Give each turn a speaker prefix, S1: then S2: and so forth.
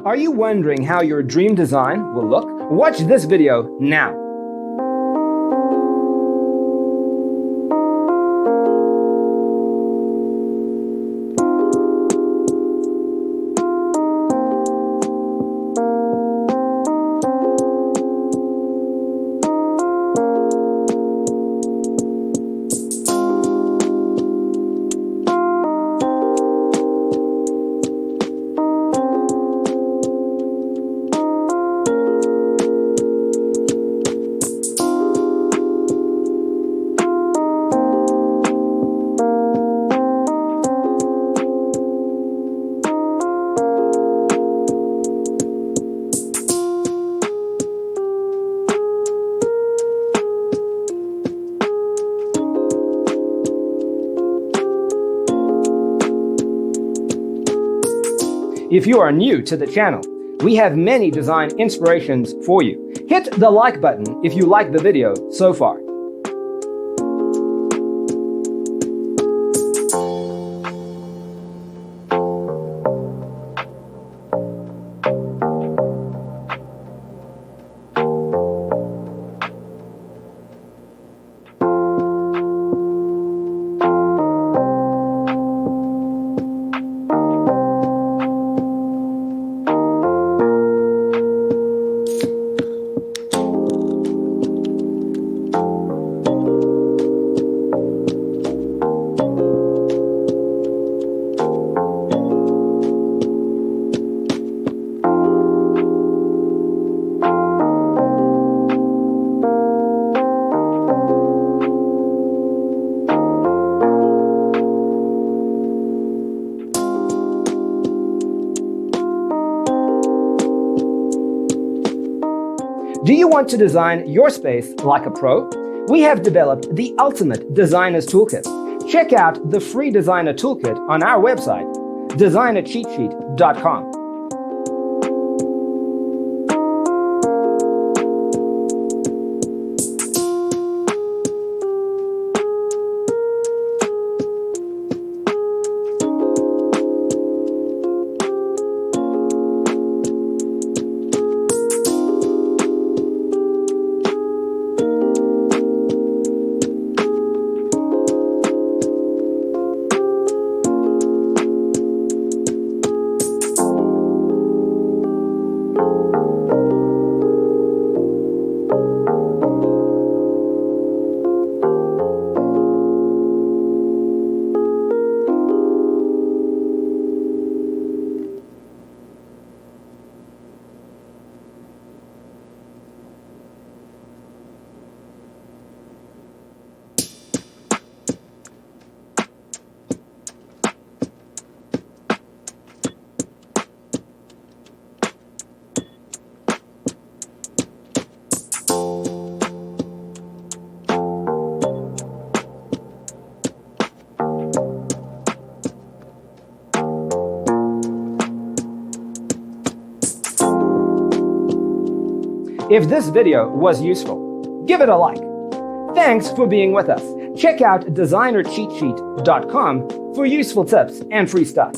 S1: Are you wondering how your dream design will look? Watch this video now. If you are new to the channel, we have many design inspirations for you. Hit the like button if you like the video so far. Do you want to design your space like a pro? We have developed the ultimate designer's toolkit. Check out the free designer toolkit on our website, designercheatsheet.com. If this video was useful, give it a like. Thanks for being with us. Check out designercheatsheet.com for useful tips and free stuff.